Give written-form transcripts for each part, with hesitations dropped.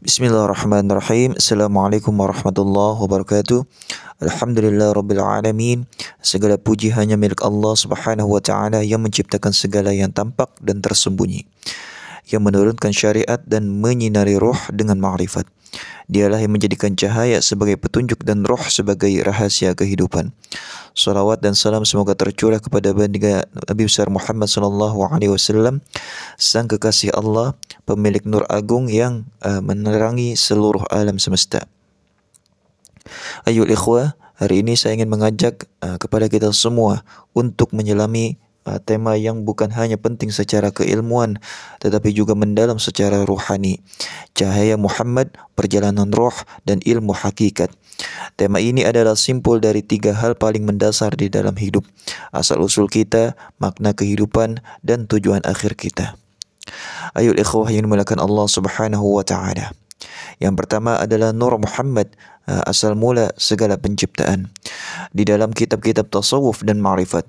Bismillahirrahmanirrahim. Assalamualaikum warahmatullahi wabarakatuh. Alhamdulillah rabbil alamin. Segala puji hanya milik Allah Subhanahu wa taala yang menciptakan segala yang tampak dan tersembunyi, yang menurunkan syariat dan menyinari roh dengan ma'rifat. Dialah yang menjadikan cahaya sebagai petunjuk dan roh sebagai rahasia kehidupan. Salawat dan salam semoga tercurah kepada baginda Nabi besar Muhammad sallallahu alaihi wasallam, sang kekasih Allah, pemilik nur agung yang menerangi seluruh alam semesta. Ayyuhal ikhwah, hari ini saya ingin mengajak kepada kita semua untuk menyelami tema yang bukan hanya penting secara keilmuan tetapi juga mendalam secara ruhani. Cahaya Muhammad, perjalanan roh dan ilmu hakikat. Tema ini adalah simpul dari tiga hal paling mendasar di dalam hidup: asal-usul kita, makna kehidupan, dan tujuan akhir kita. Ayyuhal ikhwah yang dimuliakan Allah Subhanahu wa taala. Yang pertama adalah Nur Muhammad, asal mula segala penciptaan. Di dalam kitab-kitab tasawuf dan ma'rifat,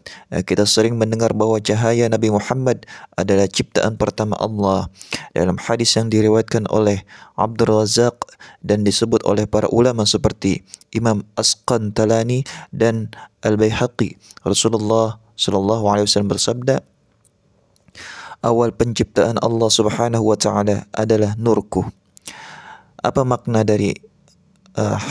kita sering mendengar bahwa cahaya Nabi Muhammad adalah ciptaan pertama Allah. Dalam hadis yang diriwayatkan oleh Abdul Razak dan disebut oleh para ulama seperti Imam Asqantalani dan Al-Baihaqi, Rasulullah sallallahu alaihi wasallam bersabda, awal penciptaan Allah Subhanahu wa taala adalah nurku. Apa makna dari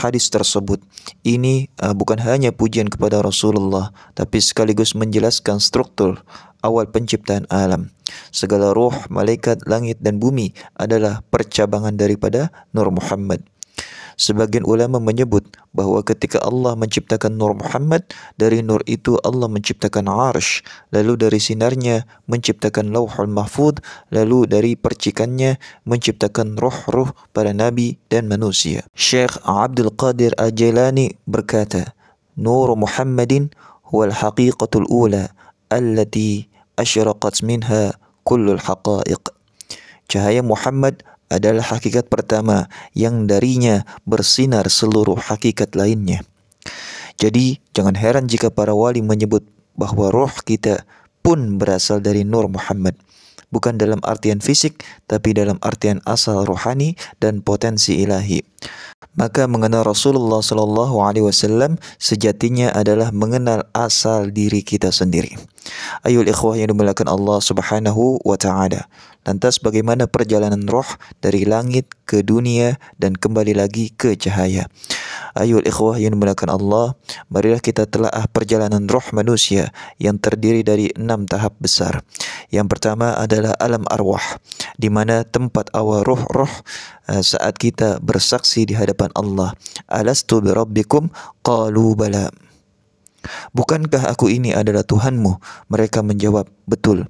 hadis tersebut? Ini bukan hanya pujian kepada Rasulullah, tapi sekaligus menjelaskan struktur awal penciptaan alam. Segala roh, malaikat, langit dan bumi adalah percabangan daripada Nur Muhammad. Sebagian ulama menyebut bahawa ketika Allah menciptakan Nur Muhammad, dari nur itu Allah menciptakan Arsh, lalu dari sinarnya menciptakan Lauhul Mahfudz, lalu dari percikannya menciptakan roh-roh para nabi dan manusia. Syekh Abdul Qadir Al-Jailani berkata, Nur Muhammadin huwal haqiqatul ula allati asyraqat minha kullul haqaiq. Cahaya Muhammad adalah hakikat pertama yang darinya bersinar seluruh hakikat lainnya. Jadi jangan heran jika para wali menyebut bahawa roh kita pun berasal dari Nur Muhammad. Bukan dalam artian fisik, tapi dalam artian asal rohani dan potensi ilahi. Maka mengenal Rasulullah sallallahu alaihi wasallam sejatinya adalah mengenal asal diri kita sendiri. Ayyuhal ikhwah yang dimuliakan Allah Subhanahu wa taala. Lantas bagaimana perjalanan roh dari langit ke dunia dan kembali lagi ke cahaya? Ayyuhal ikhwah yang dimuliakan Allah, marilah kita telaah perjalanan roh manusia yang terdiri dari 6 tahap besar. Yang pertama adalah alam arwah, di mana tempat awal roh-roh saat kita bersaksi di hadapan Allah. Alastu birabbikum? Qalu bala. Bukankah aku ini adalah Tuhanmu? Mereka menjawab, betul.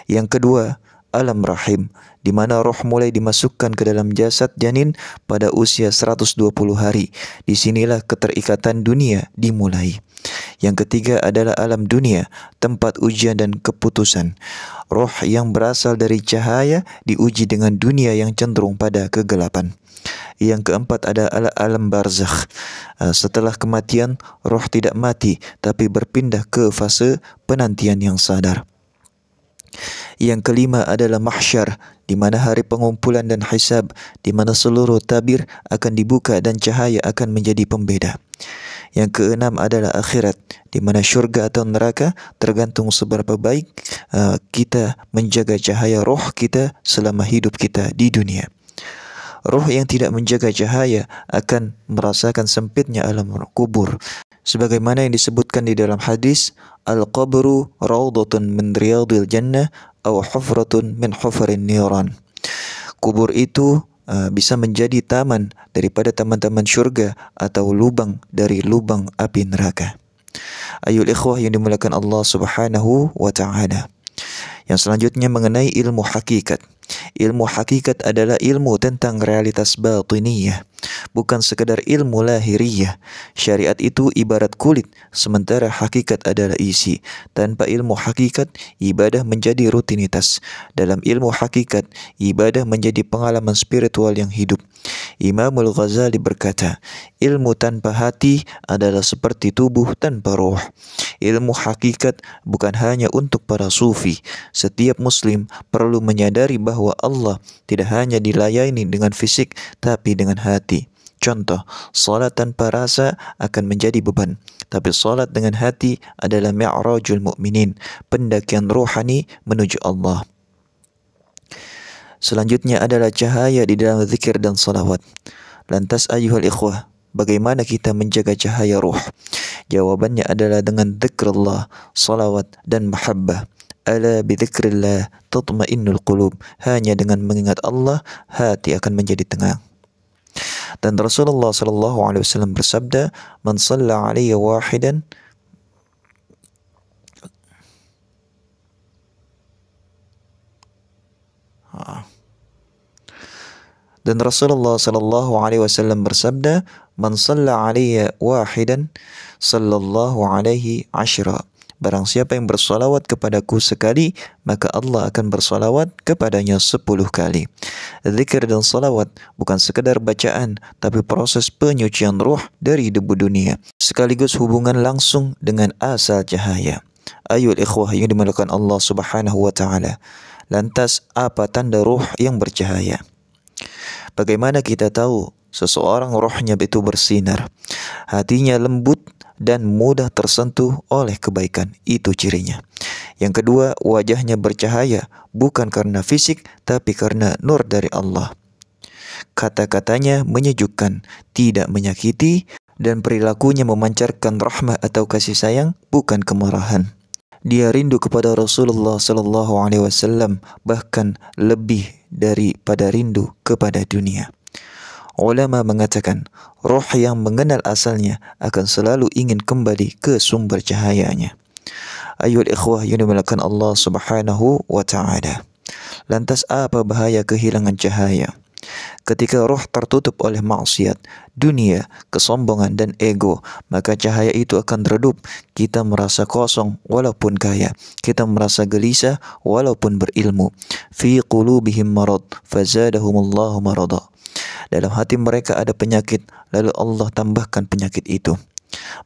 Yang kedua, alam rahim, di mana roh mulai dimasukkan ke dalam jasad janin pada usia 120 hari. Disinilah keterikatan dunia dimulai. Yang ketiga adalah alam dunia, tempat ujian dan keputusan. Roh yang berasal dari cahaya diuji dengan dunia yang cenderung pada kegelapan. Yang keempat adalah alam barzakh. Setelah kematian, roh tidak mati tapi berpindah ke fase penantian yang sadar. Yang kelima adalah mahsyar, di mana hari pengumpulan dan hisab, di mana seluruh tabir akan dibuka dan cahaya akan menjadi pembeda. Yang keenam adalah akhirat, di mana syurga atau neraka tergantung seberapa baik kita menjaga cahaya roh kita selama hidup kita di dunia. Roh yang tidak menjaga cahaya akan merasakan sempitnya alam kubur. Sebagaimana yang disebutkan di dalam hadis, Al-qabru raudhatun min riyadil jannah aw hufratun min hufarin niran. Kubur itu bisa menjadi taman daripada taman-taman syurga atau lubang dari lubang api neraka. Ayyuhal ikhwah yang dimuliakan Allah Subhanahu wa taala. Yang selanjutnya mengenai ilmu hakikat. Ilmu hakikat adalah ilmu tentang realitas batiniyah, bukan sekadar ilmu lahiriyah. Syariat itu ibarat kulit, sementara hakikat adalah isi. Tanpa ilmu hakikat, ibadah menjadi rutinitas. Dalam ilmu hakikat, ibadah menjadi pengalaman spiritual yang hidup. Imamul Ghazali berkata, ilmu tanpa hati adalah seperti tubuh tanpa roh. Ilmu hakikat bukan hanya untuk para sufi. Setiap muslim perlu menyadari bahwa Allah tidak hanya dilayani dengan fisik, tapi dengan hati. Contoh, salat tanpa rasa akan menjadi beban. Tapi salat dengan hati adalah mi'rajul mu'minin, pendakian rohani menuju Allah. Selanjutnya adalah cahaya di dalam zikir dan salawat. Lantas ayuhal ikhwah, bagaimana kita menjaga cahaya ruh? Jawabannya adalah dengan zikrullah, salawat dan mahabbah. Ala bidzikrillah tatma'innul qulub. Hanya dengan mengingat Allah, hati akan menjadi tenang. Dan Rasulullah sallallahu alaihi wasallam bersabda, "Man shalla 'alayya wahidan Dan Rasulullah sallallahu alaihi wasallam bersabda, "Man shalla 'alayya wahidan sallallahu alaihi 'ashra." Barang siapa yang bersolawat kepadaku sekali, maka Allah akan bersolawat kepadanya 10 kali. Zikir dan salawat bukan sekadar bacaan, tapi proses penyucian ruh dari debu dunia, sekaligus hubungan langsung dengan asal cahaya. Ayol ikhwah yang dimuliakan Allah subhanahu wa ta'ala. Lantas apa tanda ruh yang bercahaya? Bagaimana kita tahu seseorang rohnya itu bersinar? Hatinya lembut dan mudah tersentuh oleh kebaikan, itu cirinya. Yang kedua, wajahnya bercahaya, bukan karena fisik, tapi karena nur dari Allah. Kata-katanya menyejukkan, tidak menyakiti, dan perilakunya memancarkan rahmah atau kasih sayang, bukan kemarahan. Dia rindu kepada Rasulullah sallallahu alaihi wasallam, bahkan lebih daripada rindu kepada dunia. Ulama mengatakan, roh yang mengenal asalnya akan selalu ingin kembali ke sumber cahayanya. Ayuhal ikhwah yang dimuliakan Allah subhanahu wa ta'ala. Lantas apa bahaya kehilangan cahaya? Ketika roh tertutup oleh maksiat, dunia, kesombongan dan ego, maka cahaya itu akan redup. Kita merasa kosong walaupun kaya. Kita merasa gelisah walaupun berilmu. Fi qulubihim marad, fazadahumullahu marada. Dalam hati mereka ada penyakit, lalu Allah tambahkan penyakit itu.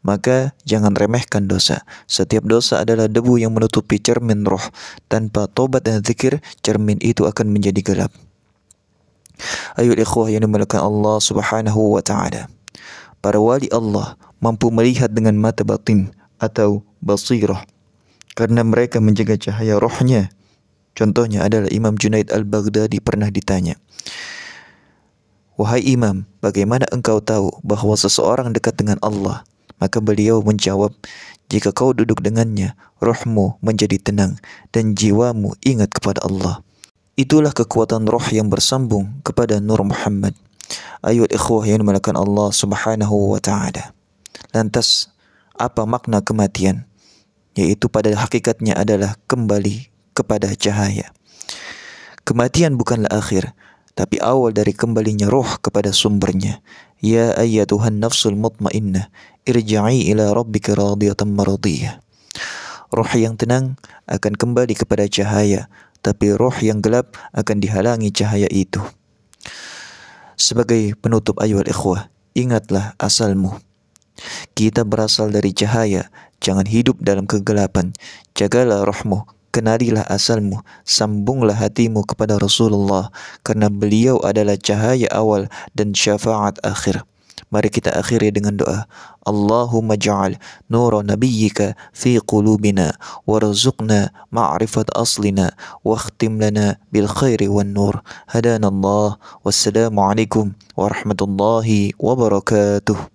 Maka jangan remehkan dosa. Setiap dosa adalah debu yang menutupi cermin roh. Tanpa tobat dan zikir, cermin itu akan menjadi gelap. Ayuh ikhwah yang dimuliakan Allah subhanahu wa ta'ala. Para wali Allah mampu melihat dengan mata batin atau basirah, karena mereka menjaga cahaya rohnya. Contohnya adalah Imam Junaid al-Baghdadi pernah ditanya, "Wahai Imam, bagaimana engkau tahu bahwa seseorang dekat dengan Allah?" Maka beliau menjawab, "Jika kau duduk dengannya, rohmu menjadi tenang dan jiwamu ingat kepada Allah." Itulah kekuatan roh yang bersambung kepada Nur Muhammad. Ayuhal ikhwah yang dimuliakan Allah subhanahu wa ta'ala. Lantas, apa makna kematian? Yaitu pada hakikatnya adalah kembali kepada cahaya. Kematian bukanlah akhir, tapi awal dari kembalinya roh kepada sumbernya. Ya ayyatuhan nafsul mutmainnah, irja'i ila rabbika radiyatan maradiyah. Roh yang tenang akan kembali kepada cahaya, tapi roh yang gelap akan dihalangi cahaya itu. Sebagai penutup ayuhal ikhwah, ingatlah asalmu. Kita berasal dari cahaya, jangan hidup dalam kegelapan. Jagalah rohmu, kenalilah asalmu, sambunglah hatimu kepada Rasulullah, karena beliau adalah cahaya awal dan syafaat akhir. Mari kita akhiri dengan doa. Allahumma ja'al nura nabiyyika fi qulubina warzuqna ma'rifat aslina wakhtim lana bil khairi wan nur. Hadana Allah. Wassalamu alaikum warahmatullahi wabarakatuh.